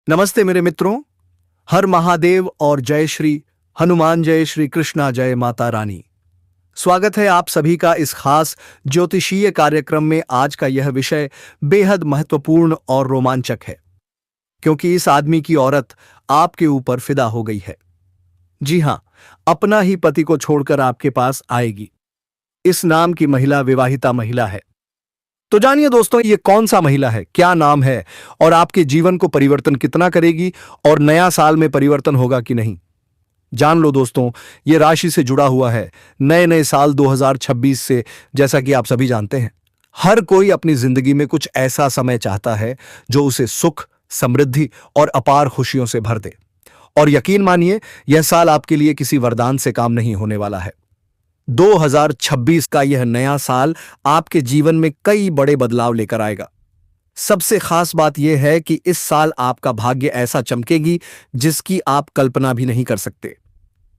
नमस्ते मेरे मित्रों। हर महादेव और जय श्री हनुमान, जय श्री कृष्णा, जय माता रानी। स्वागत है आप सभी का इस खास ज्योतिषीय कार्यक्रम में। आज का यह विषय बेहद महत्वपूर्ण और रोमांचक है, क्योंकि इस आदमी की औरत आपके ऊपर फिदा हो गई है। जी हां, अपना ही पति को छोड़कर आपके पास आएगी। इस नाम की महिला विवाहिता महिला है। तो जानिए दोस्तों, ये कौन सा महिला है, क्या नाम है और आपके जीवन को परिवर्तन कितना करेगी, और नया साल में परिवर्तन होगा कि नहीं। जान लो दोस्तों, ये राशि से जुड़ा हुआ है, नए नए साल 2026 से। जैसा कि आप सभी जानते हैं, हर कोई अपनी जिंदगी में कुछ ऐसा समय चाहता है जो उसे सुख, समृद्धि और अपार खुशियों से भर दे। और यकीन मानिए, यह साल आपके लिए किसी वरदान से काम नहीं होने वाला है। 2026 का यह नया साल आपके जीवन में कई बड़े बदलाव लेकर आएगा। सबसे खास बात यह है कि इस साल आपका भाग्य ऐसा चमकेगी जिसकी आप कल्पना भी नहीं कर सकते।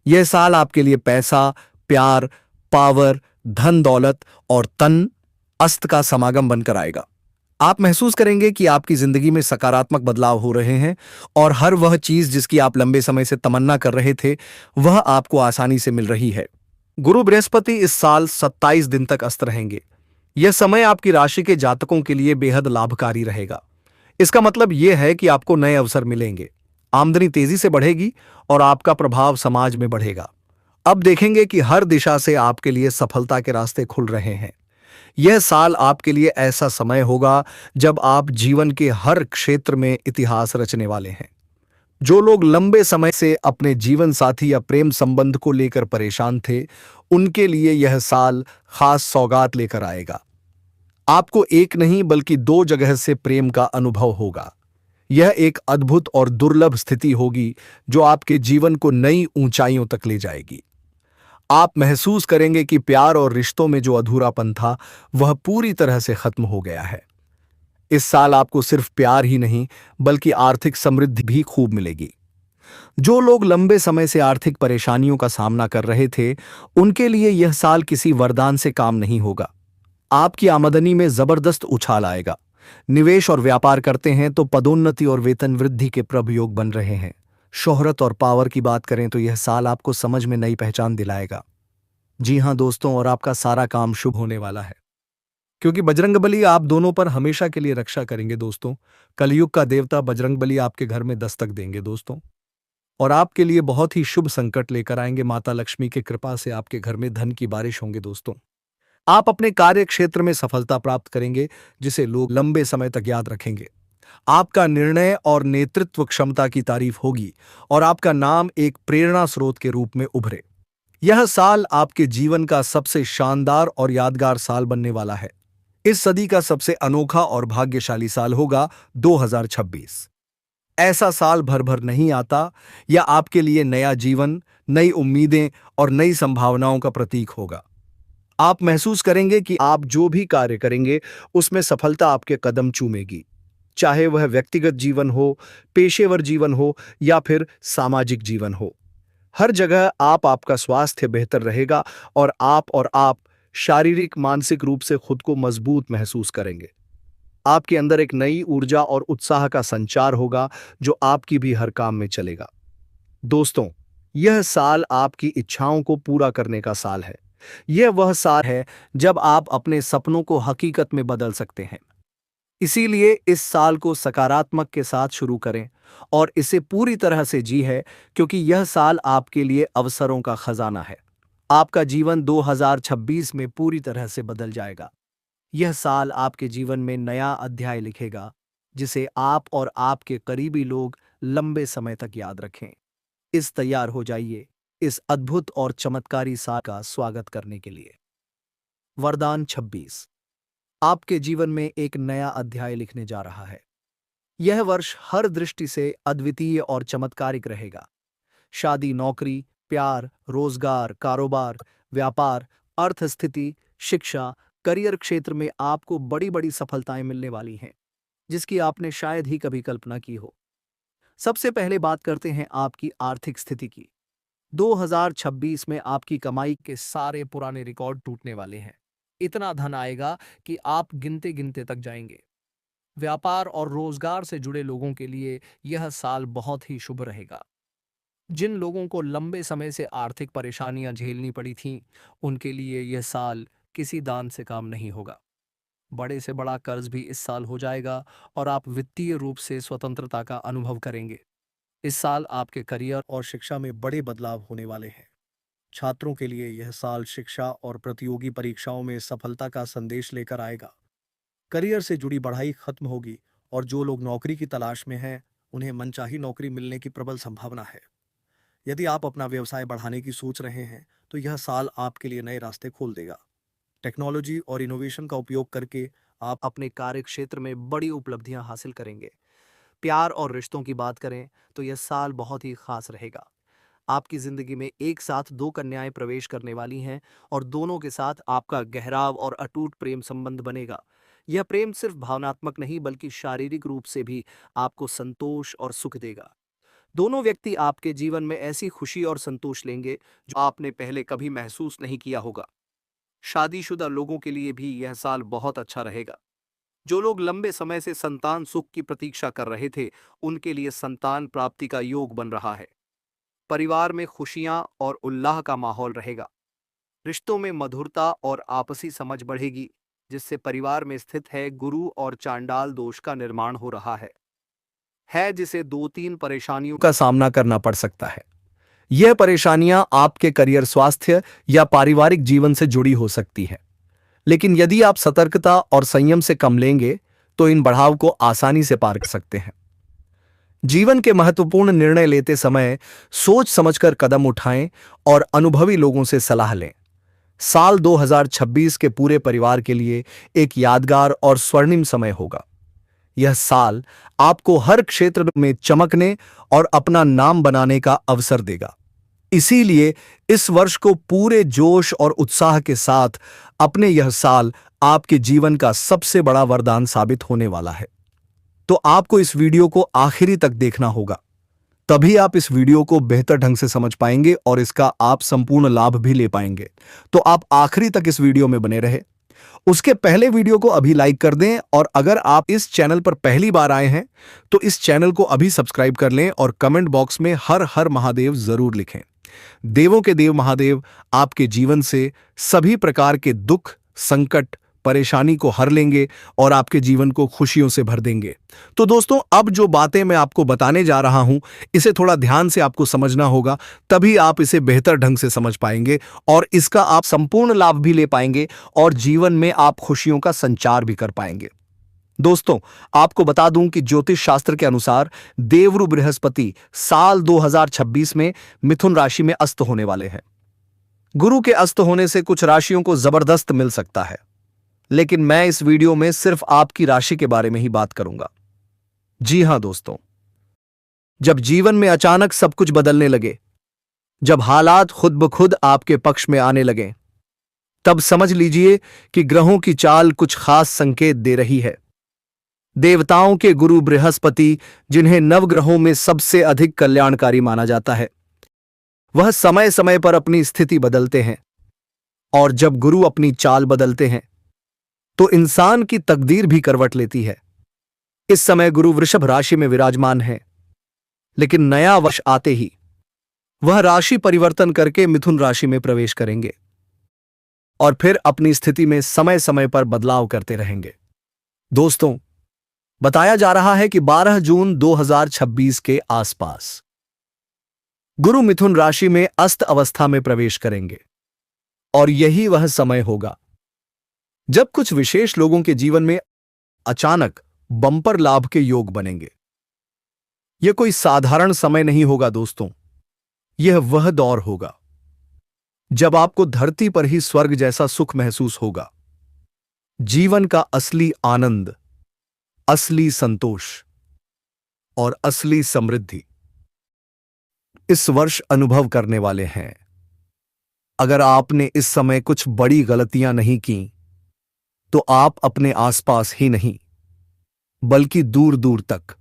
यह साल आपके लिए पैसा, प्यार, पावर, धन दौलत और तन अस्त का समागम बनकर आएगा। आप महसूस करेंगे कि आपकी जिंदगी में सकारात्मक बदलाव हो रहे हैं, और हर वह चीज जिसकी आप लंबे समय से तमन्ना कर रहे थे, वह आपको आसानी से मिल रही है। गुरु बृहस्पति इस साल 27 दिन तक अस्त रहेंगे। यह समय आपकी राशि के जातकों के लिए बेहद लाभकारी रहेगा। इसका मतलब यह है कि आपको नए अवसर मिलेंगे, आमदनी तेजी से बढ़ेगी और आपका प्रभाव समाज में बढ़ेगा। अब देखेंगे कि हर दिशा से आपके लिए सफलता के रास्ते खुल रहे हैं। यह साल आपके लिए ऐसा समय होगा जब आप जीवन के हर क्षेत्र में इतिहास रचने वाले हैं। जो लोग लंबे समय से अपने जीवन साथी या प्रेम संबंध को लेकर परेशान थे, उनके लिए यह साल खास सौगात लेकर आएगा। आपको एक नहीं बल्कि दो जगह से प्रेम का अनुभव होगा। यह एक अद्भुत और दुर्लभ स्थिति होगी जो आपके जीवन को नई ऊंचाइयों तक ले जाएगी। आप महसूस करेंगे कि प्यार और रिश्तों में जो अधूरापन था, वह पूरी तरह से खत्म हो गया है। इस साल आपको सिर्फ प्यार ही नहीं बल्कि आर्थिक समृद्धि भी खूब मिलेगी। जो लोग लंबे समय से आर्थिक परेशानियों का सामना कर रहे थे, उनके लिए यह साल किसी वरदान से काम नहीं होगा। आपकी आमदनी में जबरदस्त उछाल आएगा। निवेश और व्यापार करते हैं तो पदोन्नति और वेतन वृद्धि के प्रभ योग बन रहे हैं। शोहरत और पावर की बात करें तो यह साल आपको समझ में नई पहचान दिलाएगा। जी हां दोस्तों, और आपका सारा काम शुभ होने वाला है, क्योंकि बजरंगबली आप दोनों पर हमेशा के लिए रक्षा करेंगे दोस्तों। कलयुग का देवता बजरंगबली आपके घर में दस्तक देंगे दोस्तों, और आपके लिए बहुत ही शुभ संकट लेकर आएंगे। माता लक्ष्मी की कृपा से आपके घर में धन की बारिश होंगे दोस्तों। आप अपने कार्य क्षेत्र में सफलता प्राप्त करेंगे, जिसे लोग लंबे समय तक याद रखेंगे। आपका निर्णय और नेतृत्व क्षमता की तारीफ होगी, और आपका नाम एक प्रेरणा स्रोत के रूप में उभरे। यह साल आपके जीवन का सबसे शानदार और यादगार साल बनने वाला है। इस सदी का सबसे अनोखा और भाग्यशाली साल होगा 2026। ऐसा साल भर भर नहीं आता। यह आपके लिए नया जीवन, नई उम्मीदें और नई संभावनाओं का प्रतीक होगा। आप महसूस करेंगे कि आप जो भी कार्य करेंगे, उसमें सफलता आपके कदम चूमेगी, चाहे वह व्यक्तिगत जीवन हो, पेशेवर जीवन हो या फिर सामाजिक जीवन हो। हर जगह आपका स्वास्थ्य बेहतर रहेगा, और आप शारीरिक मानसिक रूप से खुद को मजबूत महसूस करेंगे। आपके अंदर एक नई ऊर्जा और उत्साह का संचार होगा जो आपकी भी हर काम में चलेगा। दोस्तों, यह साल आपकी इच्छाओं को पूरा करने का साल है। यह वह साल है जब आप अपने सपनों को हकीकत में बदल सकते हैं। इसीलिए इस साल को सकारात्मक के साथ शुरू करें और इसे पूरी तरह से जी है, क्योंकि यह साल आपके लिए अवसरों का खजाना है। आपका जीवन 2026 में पूरी तरह से बदल जाएगा। यह साल आपके जीवन में नया अध्याय लिखेगा, जिसे आप और आपके करीबी लोग लंबे समय तक याद रखें। इस तैयार हो जाइए इस अद्भुत और चमत्कारी साल का स्वागत करने के लिए। वरदान 26 आपके जीवन में एक नया अध्याय लिखने जा रहा है। यह वर्ष हर दृष्टि से अद्वितीय और चमत्कारिक रहेगा। शादी, नौकरी, प्यार, रोजगार, कारोबार, व्यापार, अर्थ स्थिति, शिक्षा, करियर क्षेत्र में आपको बड़ी बड़ी सफलताएं मिलने वाली हैं, जिसकी आपने शायद ही कभी कल्पना की हो। सबसे पहले बात करते हैं आपकी आर्थिक स्थिति की। 2026 में आपकी कमाई के सारे पुराने रिकॉर्ड टूटने वाले हैं। इतना धन आएगा कि आप गिनते गिनते तक जाएंगे। व्यापार और रोजगार से जुड़े लोगों के लिए यह साल बहुत ही शुभ रहेगा। जिन लोगों को लंबे समय से आर्थिक परेशानियां झेलनी पड़ी थीं, उनके लिए यह साल किसी दान से काम नहीं होगा। बड़े से बड़ा कर्ज भी इस साल हो जाएगा और आप वित्तीय रूप से स्वतंत्रता का अनुभव करेंगे। इस साल आपके करियर और शिक्षा में बड़े बदलाव होने वाले हैं। छात्रों के लिए यह साल शिक्षा और प्रतियोगी परीक्षाओं में सफलता का संदेश लेकर आएगा। करियर से जुड़ी पढ़ाई खत्म होगी और जो लोग नौकरी की तलाश में हैं, उन्हें मनचाही नौकरी मिलने की प्रबल संभावना है। यदि आप अपना व्यवसाय बढ़ाने की सोच रहे हैं, तो यह साल आपके लिए नए रास्ते खोल देगा। टेक्नोलॉजी और इनोवेशन का उपयोग करके आप अपने कार्य क्षेत्र में बड़ी उपलब्धियां हासिल करेंगे। प्यार और रिश्तों की बात करें तो यह साल बहुत ही खास रहेगा। आपकी जिंदगी में एक साथ दो कन्याएं प्रवेश करने वाली हैं और दोनों के साथ आपका गहराव और अटूट प्रेम संबंध बनेगा। यह प्रेम सिर्फ भावनात्मक नहीं बल्कि शारीरिक रूप से भी आपको संतोष और सुख देगा। दोनों व्यक्ति आपके जीवन में ऐसी खुशी और संतोष लेंगे जो आपने पहले कभी महसूस नहीं किया होगा। शादीशुदा लोगों के लिए भी यह साल बहुत अच्छा रहेगा। जो लोग लंबे समय से संतान सुख की प्रतीक्षा कर रहे थे, उनके लिए संतान प्राप्ति का योग बन रहा है। परिवार में खुशियां और उल्लाह का माहौल रहेगा। रिश्तों में मधुरता और आपसी समझ बढ़ेगी, जिससे परिवार में स्थित है गुरु और चांडाल दोष का निर्माण हो रहा है जिसे 2-3 परेशानियों का सामना करना पड़ सकता है। यह परेशानियां आपके करियर, स्वास्थ्य या पारिवारिक जीवन से जुड़ी हो सकती है। लेकिन यदि आप सतर्कता और संयम से कम लेंगे, तो इन बढ़ाव को आसानी से पार कर सकते हैं। जीवन के महत्वपूर्ण निर्णय लेते समय सोच समझकर कदम उठाएं और अनुभवी लोगों से सलाह लें। साल 2026 के पूरे परिवार के लिए एक यादगार और स्वर्णिम समय होगा। यह साल आपको हर क्षेत्र में चमकने और अपना नाम बनाने का अवसर देगा। इसीलिए इस वर्ष को पूरे जोश और उत्साह के साथ अपने यह साल आपके जीवन का सबसे बड़ा वरदान साबित होने वाला है। तो आपको इस वीडियो को आखिरी तक देखना होगा, तभी आप इस वीडियो को बेहतर ढंग से समझ पाएंगे और इसका आप संपूर्ण लाभ भी ले पाएंगे। तो आप आखिरी तक इस वीडियो में बने रहे। उसके पहले वीडियो को अभी लाइक कर दें और अगर आप इस चैनल पर पहली बार आए हैं तो इस चैनल को अभी सब्सक्राइब कर लें और कमेंट बॉक्स में हर हर महादेव जरूर लिखें। देवों के देव महादेव आपके जीवन से सभी प्रकार के दुख, संकट, परेशानी को हर लेंगे और आपके जीवन को खुशियों से भर देंगे। तो दोस्तों, अब जो बातें मैं आपको बताने जा रहा हूं, इसे थोड़ा ध्यान से आपको समझना होगा, तभी आप इसे बेहतर ढंग से समझ पाएंगे और इसका आप संपूर्ण लाभ भी ले पाएंगे और जीवन में आप खुशियों का संचार भी कर पाएंगे। दोस्तों, आपको बता दूं कि ज्योतिष शास्त्र के अनुसार देवरु बृहस्पति साल 2026 में मिथुन राशि में अस्त होने वाले हैं। गुरु के अस्त होने से कुछ राशियों को जबरदस्त मिल सकता है, लेकिन मैं इस वीडियो में सिर्फ आपकी राशि के बारे में ही बात करूंगा। जी हां दोस्तों, जब जीवन में अचानक सब कुछ बदलने लगे, जब हालात खुद ब खुद आपके पक्ष में आने लगे, तब समझ लीजिए कि ग्रहों की चाल कुछ खास संकेत दे रही है। देवताओं के गुरु बृहस्पति, जिन्हें नवग्रहों में सबसे अधिक कल्याणकारी माना जाता है, वह समय समय पर अपनी स्थिति बदलते हैं और जब गुरु अपनी चाल बदलते हैं तो इंसान की तकदीर भी करवट लेती है। इस समय गुरु वृषभ राशि में विराजमान है, लेकिन नया वर्ष आते ही वह राशि परिवर्तन करके मिथुन राशि में प्रवेश करेंगे और फिर अपनी स्थिति में समय समय पर बदलाव करते रहेंगे। दोस्तों, बताया जा रहा है कि 12 जून 2026 के आसपास गुरु मिथुन राशि में अस्त अवस्था में प्रवेश करेंगे और यही वह समय होगा जब कुछ विशेष लोगों के जीवन में अचानक बम्पर लाभ के योग बनेंगे। यह कोई साधारण समय नहीं होगा दोस्तों, यह वह दौर होगा जब आपको धरती पर ही स्वर्ग जैसा सुख महसूस होगा। जीवन का असली आनंद, असली संतोष और असली समृद्धि इस वर्ष अनुभव करने वाले हैं। अगर आपने इस समय कुछ बड़ी गलतियां नहीं की, तो आप अपने आसपास ही नहीं बल्कि दूर दूर तक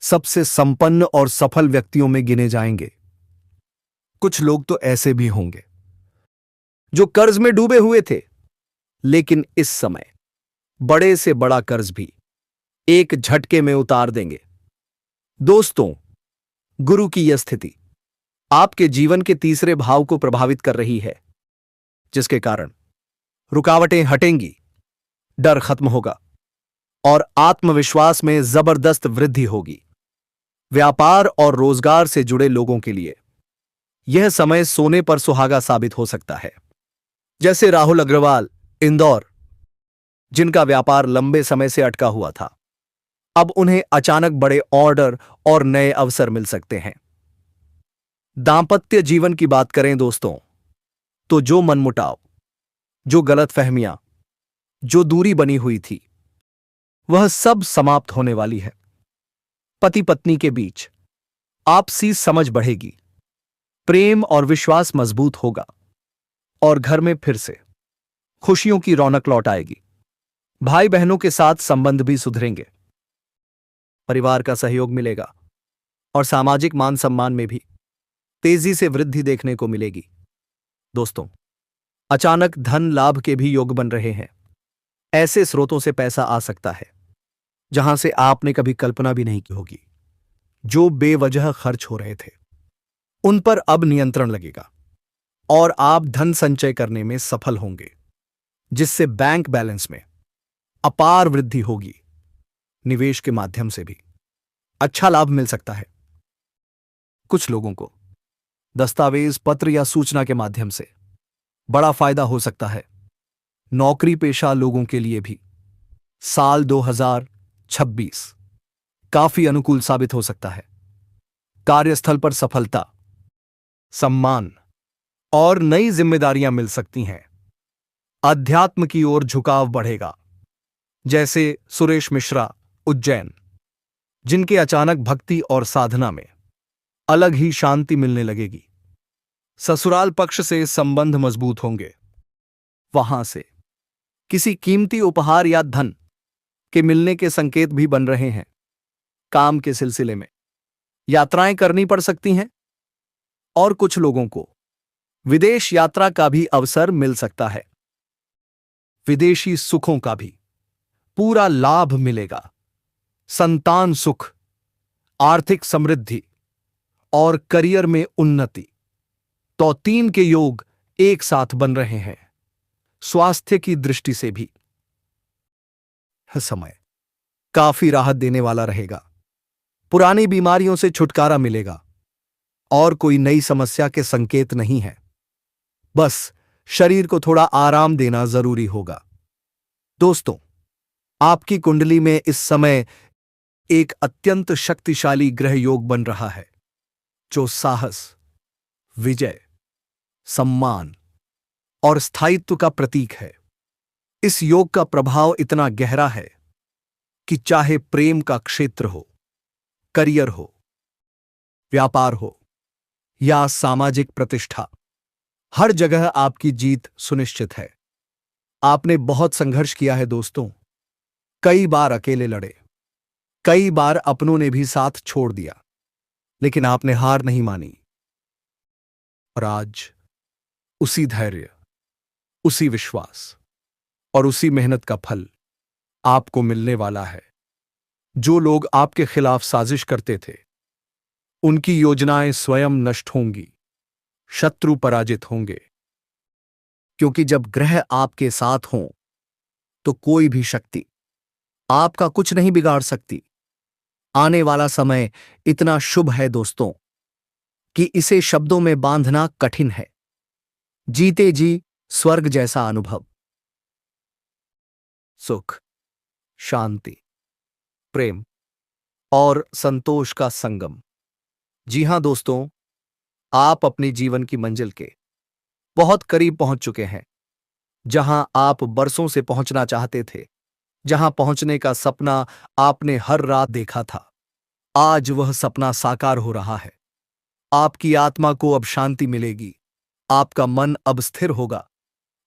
सबसे संपन्न और सफल व्यक्तियों में गिने जाएंगे। कुछ लोग तो ऐसे भी होंगे जो कर्ज में डूबे हुए थे, लेकिन इस समय बड़े से बड़ा कर्ज भी एक झटके में उतार देंगे। दोस्तों, गुरु की यह स्थिति आपके जीवन के तीसरे भाव को प्रभावित कर रही है, जिसके कारण रुकावटें हटेंगी, डर खत्म होगा और आत्मविश्वास में जबरदस्त वृद्धि होगी। व्यापार और रोजगार से जुड़े लोगों के लिए यह समय सोने पर सुहागा साबित हो सकता है। जैसे राहुल अग्रवाल, इंदौर, जिनका व्यापार लंबे समय से अटका हुआ था, अब उन्हें अचानक बड़े ऑर्डर और नए अवसर मिल सकते हैं। दांपत्य जीवन की बात करें दोस्तों, तो जो मनमुटाव, जो गलतफहमियां, जो दूरी बनी हुई थी, वह सब समाप्त होने वाली है। पति पत्नी के बीच आपसी समझ बढ़ेगी, प्रेम और विश्वास मजबूत होगा और घर में फिर से खुशियों की रौनक लौट आएगी। भाई बहनों के साथ संबंध भी सुधरेंगे, परिवार का सहयोग मिलेगा और सामाजिक मान सम्मान में भी तेजी से वृद्धि देखने को मिलेगी। दोस्तों, अचानक धन लाभ के भी योग बन रहे हैं। ऐसे स्रोतों से पैसा आ सकता है जहां से आपने कभी कल्पना भी नहीं की होगी। जो बेवजह खर्च हो रहे थे, उन पर अब नियंत्रण लगेगा और आप धन संचय करने में सफल होंगे, जिससे बैंक बैलेंस में अपार वृद्धि होगी। निवेश के माध्यम से भी अच्छा लाभ मिल सकता है। कुछ लोगों को दस्तावेज, पत्र या सूचना के माध्यम से बड़ा फायदा हो सकता है। नौकरी पेशा लोगों के लिए भी साल 2026 काफी अनुकूल साबित हो सकता है। कार्यस्थल पर सफलता, सम्मान और नई जिम्मेदारियां मिल सकती हैं। अध्यात्म की ओर झुकाव बढ़ेगा, जैसे सुरेश मिश्रा, उज्जैन, जिनके अचानक भक्ति और साधना में अलग ही शांति मिलने लगेगी। ससुराल पक्ष से संबंध मजबूत होंगे, वहां से किसी कीमती उपहार या धन के मिलने के संकेत भी बन रहे हैं। काम के सिलसिले में यात्राएं करनी पड़ सकती हैं और कुछ लोगों को विदेश यात्रा का भी अवसर मिल सकता है। विदेशी सुखों का भी पूरा लाभ मिलेगा। संतान सुख, आर्थिक समृद्धि और करियर में उन्नति, तो 3 के योग एक साथ बन रहे हैं। स्वास्थ्य की दृष्टि से भी समय काफी राहत देने वाला रहेगा। पुरानी बीमारियों से छुटकारा मिलेगा और कोई नई समस्या के संकेत नहीं है। बस शरीर को थोड़ा आराम देना जरूरी होगा। दोस्तों, आपकी कुंडली में इस समय एक अत्यंत शक्तिशाली ग्रह योग बन रहा है, जो साहस, विजय, सम्मान और स्थायित्व का प्रतीक है। इस योग का प्रभाव इतना गहरा है कि चाहे प्रेम का क्षेत्र हो, करियर हो, व्यापार हो या सामाजिक प्रतिष्ठा, हर जगह आपकी जीत सुनिश्चित है। आपने बहुत संघर्ष किया है दोस्तों, कई बार अकेले लड़े, कई बार अपनों ने भी साथ छोड़ दिया, लेकिन आपने हार नहीं मानी और आज उसी धैर्य, उसी विश्वास और उसी मेहनत का फल आपको मिलने वाला है। जो लोग आपके खिलाफ साजिश करते थे, उनकी योजनाएं स्वयं नष्ट होंगी, शत्रु पराजित होंगे, क्योंकि जब ग्रह आपके साथ हों तो कोई भी शक्ति आपका कुछ नहीं बिगाड़ सकती। आने वाला समय इतना शुभ है दोस्तों कि इसे शब्दों में बांधना कठिन है। जीते जी स्वर्ग जैसा अनुभव, सुख, शांति, प्रेम और संतोष का संगम। जी हां दोस्तों, आप अपनी जीवन की मंजिल के बहुत करीब पहुंच चुके हैं। जहां आप बरसों से पहुंचना चाहते थे, जहां पहुंचने का सपना आपने हर रात देखा था, आज वह सपना साकार हो रहा है। आपकी आत्मा को अब शांति मिलेगी, आपका मन अब स्थिर होगा।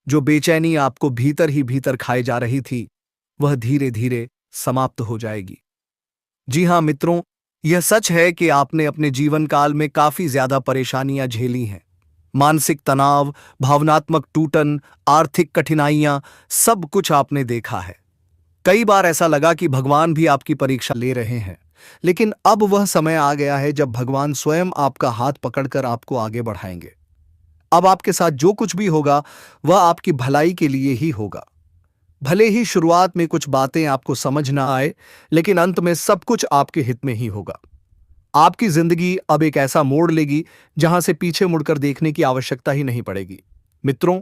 जो बेचैनी आपको भीतर ही भीतर खाए जा रही थी, वह धीरे धीरे समाप्त हो जाएगी। जी हां मित्रों, यह सच है कि आपने अपने जीवन काल में काफी ज्यादा परेशानियां झेली हैं। मानसिक तनाव, भावनात्मक टूटन, आर्थिक कठिनाइयां, सब कुछ आपने देखा है। कई बार ऐसा लगा कि भगवान भी आपकी परीक्षा ले रहे हैं, लेकिन अब वह समय आ गया है जब भगवान स्वयं आपका हाथ पकड़कर आपको आगे बढ़ाएंगे। अब आपके साथ जो कुछ भी होगा वह आपकी भलाई के लिए ही होगा। भले ही शुरुआत में कुछ बातें आपको समझ ना आए, लेकिन अंत में सब कुछ आपके हित में ही होगा। आपकी जिंदगी अब एक ऐसा मोड़ लेगी जहां से पीछे मुड़कर देखने की आवश्यकता ही नहीं पड़ेगी। मित्रों,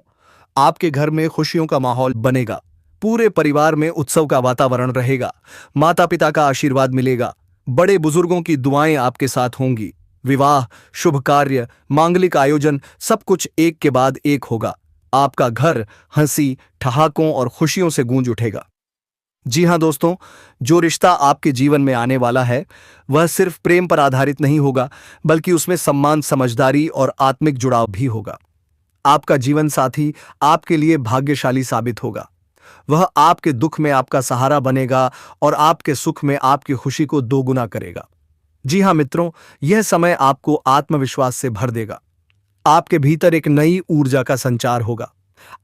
आपके घर में खुशियों का माहौल बनेगा। पूरे परिवार में उत्सव का वातावरण रहेगा। माता पिता का आशीर्वाद मिलेगा। बड़े बुजुर्गों की दुआएं आपके साथ होंगी। विवाह, शुभ कार्य, मांगलिक आयोजन, सब कुछ एक के बाद एक होगा। आपका घर हंसी, ठहाकों और खुशियों से गूंज उठेगा। जी हां दोस्तों, जो रिश्ता आपके जीवन में आने वाला है वह सिर्फ प्रेम पर आधारित नहीं होगा, बल्कि उसमें सम्मान, समझदारी और आत्मिक जुड़ाव भी होगा। आपका जीवन साथी आपके लिए भाग्यशाली साबित होगा। वह आपके दुख में आपका सहारा बनेगा और आपके सुख में आपकी खुशी को दोगुना करेगा। जी हां मित्रों, यह समय आपको आत्मविश्वास से भर देगा। आपके भीतर एक नई ऊर्जा का संचार होगा।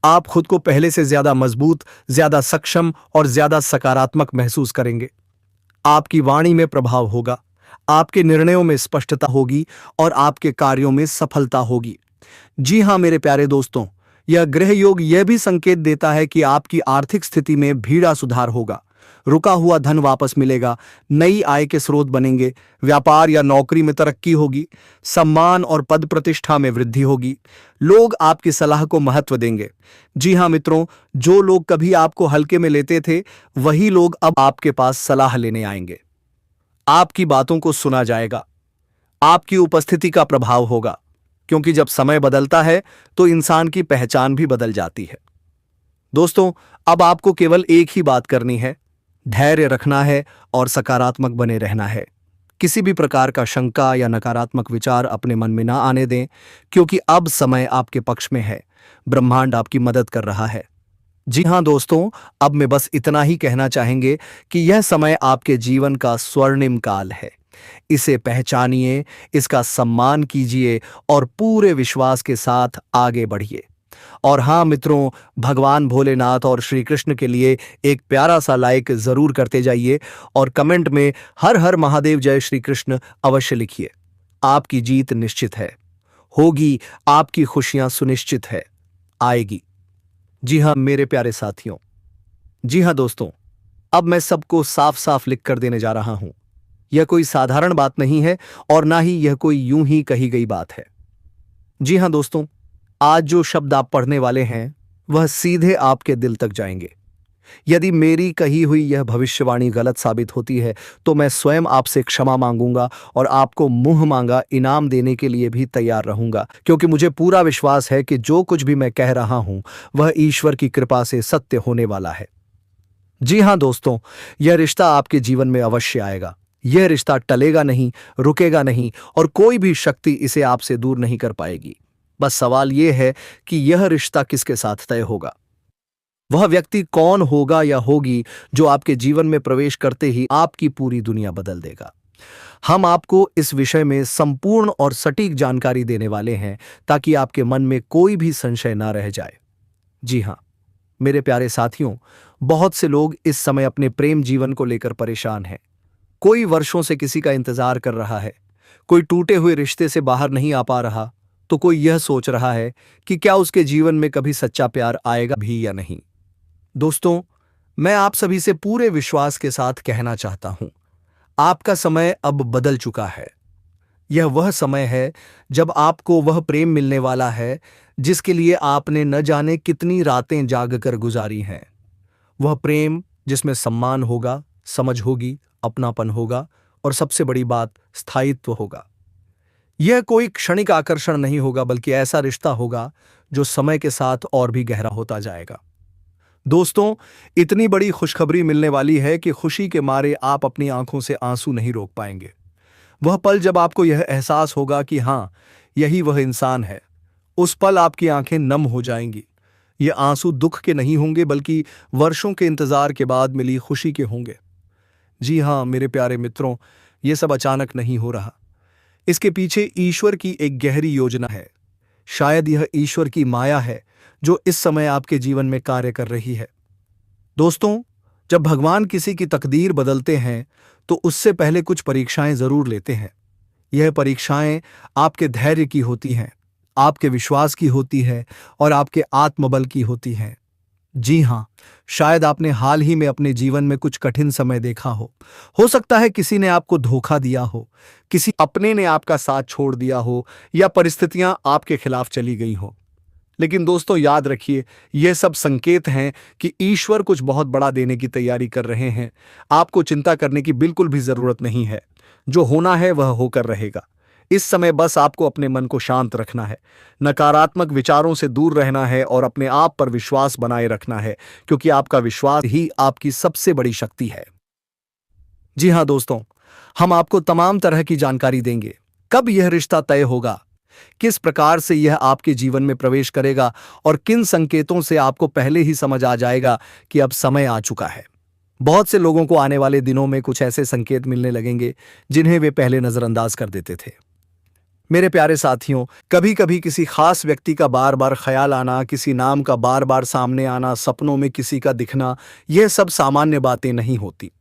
आप खुद को पहले से ज्यादा मजबूत, ज्यादा सक्षम और ज्यादा सकारात्मक महसूस करेंगे। आपकी वाणी में प्रभाव होगा, आपके निर्णयों में स्पष्टता होगी और आपके कार्यों में सफलता होगी। जी हां मेरे प्यारे दोस्तों, यह ग्रह योग यह भी संकेत देता है कि आपकी आर्थिक स्थिति में भीड़ा सुधार होगा। रुका हुआ धन वापस मिलेगा, नई आय के स्रोत बनेंगे, व्यापार या नौकरी में तरक्की होगी, सम्मान और पद प्रतिष्ठा में वृद्धि होगी। लोग आपकी सलाह को महत्व देंगे। जी हां मित्रों, जो लोग कभी आपको हल्के में लेते थे वही लोग अब आपके पास सलाह लेने आएंगे। आपकी बातों को सुना जाएगा। आपकी उपस्थिति का प्रभाव होगा, क्योंकि जब समय बदलता है तो इंसान की पहचान भी बदल जाती है। दोस्तों, अब आपको केवल एक ही बात करनी है, धैर्य रखना है और सकारात्मक बने रहना है। किसी भी प्रकार का शंका या नकारात्मक विचार अपने मन में ना आने दें, क्योंकि अब समय आपके पक्ष में है। ब्रह्मांड आपकी मदद कर रहा है। जी हां दोस्तों, अब मैं बस इतना ही कहना चाहेंगे कि यह समय आपके जीवन का स्वर्णिम काल है। इसे पहचानिए, इसका सम्मान कीजिए और पूरे विश्वास के साथ आगे बढ़िए। और हाँ मित्रों, भगवान भोलेनाथ और श्री कृष्ण के लिए एक प्यारा सा लाइक जरूर करते जाइए और कमेंट में हर हर महादेव जय श्री कृष्ण अवश्य लिखिए। आपकी जीत निश्चित है, होगी। आपकी खुशियां सुनिश्चित है, आएगी। जी हां मेरे प्यारे साथियों, जी हां दोस्तों, अब मैं सबको साफ साफ लिख कर देने जा रहा हूं। यह कोई साधारण बात नहीं है और ना ही यह कोई यूं ही कही गई बात है। जी हां दोस्तों, आज जो शब्द आप पढ़ने वाले हैं वह सीधे आपके दिल तक जाएंगे। यदि मेरी कही हुई यह भविष्यवाणी गलत साबित होती है तो मैं स्वयं आपसे क्षमा मांगूंगा और आपको मुंह मांगा इनाम देने के लिए भी तैयार रहूंगा, क्योंकि मुझे पूरा विश्वास है कि जो कुछ भी मैं कह रहा हूं वह ईश्वर की कृपा से सत्य होने वाला है। जी हां दोस्तों, यह रिश्ता आपके जीवन में अवश्य आएगा। यह रिश्ता टलेगा नहीं, रुकेगा नहीं और कोई भी शक्ति इसे आपसे दूर नहीं कर पाएगी। बस सवाल यह है कि यह रिश्ता किसके साथ तय होगा। वह व्यक्ति कौन होगा या होगी जो आपके जीवन में प्रवेश करते ही आपकी पूरी दुनिया बदल देगा। हम आपको इस विषय में संपूर्ण और सटीक जानकारी देने वाले हैं ताकि आपके मन में कोई भी संशय ना रह जाए। जी हां मेरे प्यारे साथियों, बहुत से लोग इस समय अपने प्रेम जीवन को लेकर परेशान हैं। कोई वर्षों से किसी का इंतजार कर रहा है, कोई टूटे हुए रिश्ते से बाहर नहीं आ पा रहा, तो कोई यह सोच रहा है कि क्या उसके जीवन में कभी सच्चा प्यार आएगा भी या नहीं। दोस्तों, मैं आप सभी से पूरे विश्वास के साथ कहना चाहता हूं, आपका समय अब बदल चुका है। यह वह समय है जब आपको वह प्रेम मिलने वाला है जिसके लिए आपने न जाने कितनी रातें जागकर गुजारी हैं। वह प्रेम जिसमें सम्मान होगा, समझ होगी, अपनापन होगा और सबसे बड़ी बात स्थायित्व होगा। यह कोई क्षणिक आकर्षण नहीं होगा, बल्कि ऐसा रिश्ता होगा जो समय के साथ और भी गहरा होता जाएगा। दोस्तों, इतनी बड़ी खुशखबरी मिलने वाली है कि खुशी के मारे आप अपनी आंखों से आंसू नहीं रोक पाएंगे। वह पल जब आपको यह एहसास होगा कि हां, यही वह इंसान है, उस पल आपकी आंखें नम हो जाएंगी। ये आंसू दुख के नहीं होंगे, बल्कि वर्षों के इंतजार के बाद मिली खुशी के होंगे। जी हां मेरे प्यारे मित्रों, ये सब अचानक नहीं हो रहा। इसके पीछे ईश्वर की एक गहरी योजना है। शायद यह ईश्वर की माया है जो इस समय आपके जीवन में कार्य कर रही है। दोस्तों, जब भगवान किसी की तकदीर बदलते हैं तो उससे पहले कुछ परीक्षाएं जरूर लेते हैं। यह परीक्षाएं आपके धैर्य की होती हैं, आपके विश्वास की होती है और आपके आत्मबल की होती हैं। जी हाँ, शायद आपने हाल ही में अपने जीवन में कुछ कठिन समय देखा हो। हो सकता है किसी ने आपको धोखा दिया हो, किसी अपने ने आपका साथ छोड़ दिया हो या परिस्थितियां आपके खिलाफ चली गई हो। लेकिन दोस्तों याद रखिए, यह सब संकेत हैं कि ईश्वर कुछ बहुत बड़ा देने की तैयारी कर रहे हैं। आपको चिंता करने की बिल्कुल भी जरूरत नहीं है। जो होना है वह होकर रहेगा। इस समय बस आपको अपने मन को शांत रखना है, नकारात्मक विचारों से दूर रहना है और अपने आप पर विश्वास बनाए रखना है, क्योंकि आपका विश्वास ही आपकी सबसे बड़ी शक्ति है। जी हाँ दोस्तों, हम आपको तमाम तरह की जानकारी देंगे। कब यह रिश्ता तय होगा, किस प्रकार से यह आपके जीवन में प्रवेश करेगा और किन संकेतों से आपको पहले ही समझ आ जाएगा कि अब समय आ चुका है। बहुत से लोगों को आने वाले दिनों में कुछ ऐसे संकेत मिलने लगेंगे जिन्हें वे पहले नजरअंदाज कर देते थे। मेरे प्यारे साथियों, कभी कभी किसी खास व्यक्ति का बार बार ख्याल आना, किसी नाम का बार बार सामने आना, सपनों में किसी का दिखना, यह सब सामान्य बातें नहीं होती।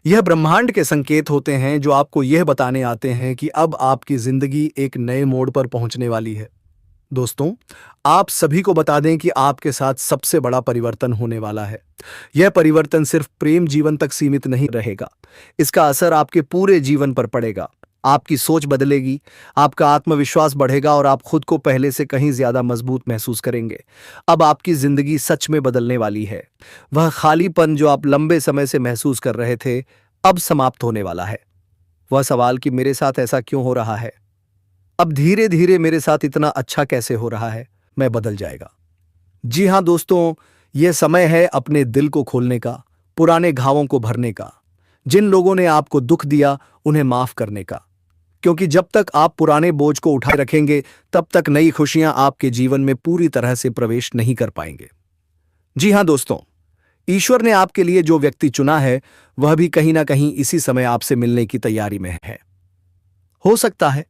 यह ब्रह्मांड के संकेत होते हैं जो आपको यह बताने आते हैं कि अब आपकी जिंदगी एक नए मोड़ पर पहुंचने वाली है। दोस्तों, आप सभी को बता दें कि आपके साथ सबसे बड़ा परिवर्तन होने वाला है। यह परिवर्तन सिर्फ प्रेम जीवन तक सीमित नहीं रहेगा, इसका असर आपके पूरे जीवन पर पड़ेगा। आपकी सोच बदलेगी, आपका आत्मविश्वास बढ़ेगा और आप खुद को पहले से कहीं ज्यादा मजबूत महसूस करेंगे। अब आपकी जिंदगी सच में बदलने वाली है। वह खालीपन जो आप लंबे समय से महसूस कर रहे थे, अब समाप्त होने वाला है। वह सवाल कि मेरे साथ ऐसा क्यों हो रहा है, अब धीरे धीरे मेरे साथ इतना अच्छा कैसे हो रहा है, मैं बदल जाएगा। जी हाँ दोस्तों, यह समय है अपने दिल को खोलने का, पुराने घावों को भरने का, जिन लोगों ने आपको दुख दिया उन्हें माफ करने का। क्योंकि जब तक आप पुराने बोझ को उठाए रखेंगे, तब तक नई खुशियां आपके जीवन में पूरी तरह से प्रवेश नहीं कर पाएंगे। जी हाँ दोस्तों, ईश्वर ने आपके लिए जो व्यक्ति चुना है, वह भी कहीं ना कहीं इसी समय आपसे मिलने की तैयारी में है। हो सकता है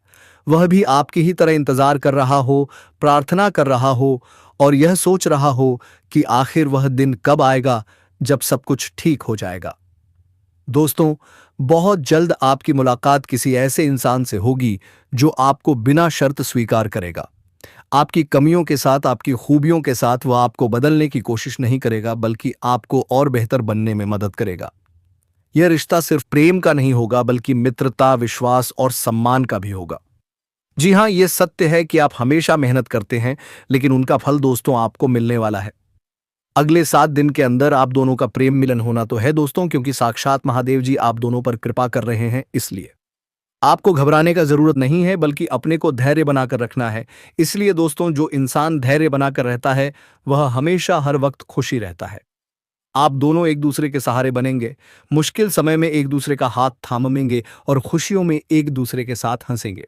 वह भी आपकी ही तरह इंतजार कर रहा हो, प्रार्थना कर रहा हो और यह सोच रहा हो कि आखिर वह दिन कब आएगा जब सब कुछ ठीक हो जाएगा। दोस्तों, बहुत जल्द आपकी मुलाकात किसी ऐसे इंसान से होगी जो आपको बिना शर्त स्वीकार करेगा। आपकी कमियों के साथ, आपकी खूबियों के साथ वह आपको बदलने की कोशिश नहीं करेगा, बल्कि आपको और बेहतर बनने में मदद करेगा। यह रिश्ता सिर्फ प्रेम का नहीं होगा, बल्कि मित्रता, विश्वास और सम्मान का भी होगा। जी हाँ, यह सत्य है कि आप हमेशा मेहनत करते हैं, लेकिन उनका फल दोस्तों आपको मिलने वाला है। अगले 7 दिन के अंदर आप दोनों का प्रेम मिलन होना तो है दोस्तों, क्योंकि साक्षात महादेव जी आप दोनों पर कृपा कर रहे हैं। इसलिए आपको घबराने का जरूरत नहीं है, बल्कि अपने को धैर्य बनाकर रखना है। इसलिए दोस्तों, जो इंसान धैर्य बनाकर रहता है वह हमेशा हर वक्त खुशी रहता है। आप दोनों एक दूसरे के सहारे बनेंगे, मुश्किल समय में एक दूसरे का हाथ थामेंगे और खुशियों में एक दूसरे के साथ हंसेंगे।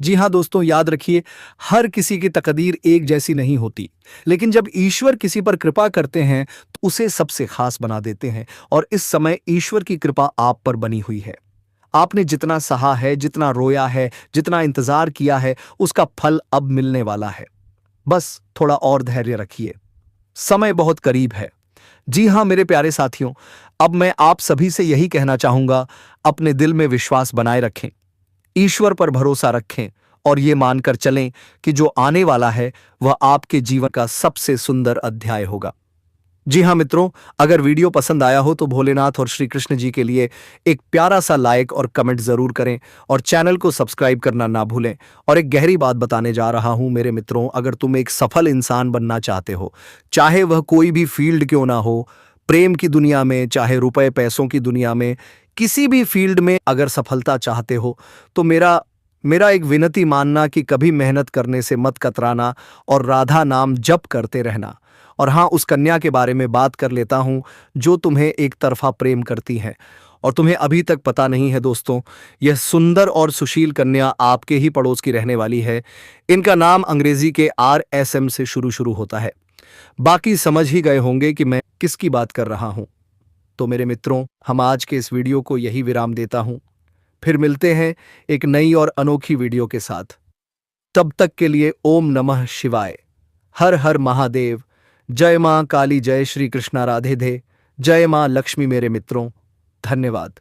जी हाँ दोस्तों, याद रखिए, हर किसी की तकदीर एक जैसी नहीं होती, लेकिन जब ईश्वर किसी पर कृपा करते हैं तो उसे सबसे खास बना देते हैं। और इस समय ईश्वर की कृपा आप पर बनी हुई है। आपने जितना सहा है, जितना रोया है, जितना इंतजार किया है, उसका फल अब मिलने वाला है। बस थोड़ा और धैर्य रखिए, समय बहुत करीब है। जी हाँ मेरे प्यारे साथियों, अब मैं आप सभी से यही कहना चाहूंगा, अपने दिल में विश्वास बनाए रखें, ईश्वर पर भरोसा रखें और ये मानकर चलें कि जो आने वाला है वह आपके जीवन का सबसे सुंदर अध्याय होगा। जी हाँ मित्रों, अगर वीडियो पसंद आया हो तो भोलेनाथ और श्री कृष्ण जी के लिए एक प्यारा सा लाइक और कमेंट जरूर करें और चैनल को सब्सक्राइब करना ना भूलें। और एक गहरी बात बताने जा रहा हूं मेरे मित्रों, अगर तुम एक सफल इंसान बनना चाहते हो, चाहे वह कोई भी फील्ड क्यों ना हो, प्रेम की दुनिया में, चाहे रुपए पैसों की दुनिया में, किसी भी फील्ड में अगर सफलता चाहते हो, तो मेरा एक विनती मानना कि कभी मेहनत करने से मत कतराना और राधा नाम जप करते रहना। और हाँ, उस कन्या के बारे में बात कर लेता हूं जो तुम्हें एक तरफा प्रेम करती है और तुम्हें अभी तक पता नहीं है दोस्तों, यह सुंदर और सुशील कन्या आपके ही पड़ोस की रहने वाली है। इनका नाम अंग्रेजी के RSM से शुरू होता है। बाकी समझ ही गए होंगे कि मैं किसकी बात कर रहा हूं। तो मेरे मित्रों, हम आज के इस वीडियो को यही विराम देता हूं। फिर मिलते हैं एक नई और अनोखी वीडियो के साथ। तब तक के लिए ओम नमः शिवाय, हर हर महादेव, जय मां काली, जय श्री कृष्णा, राधे धे, जय मां लक्ष्मी मेरे मित्रों, धन्यवाद।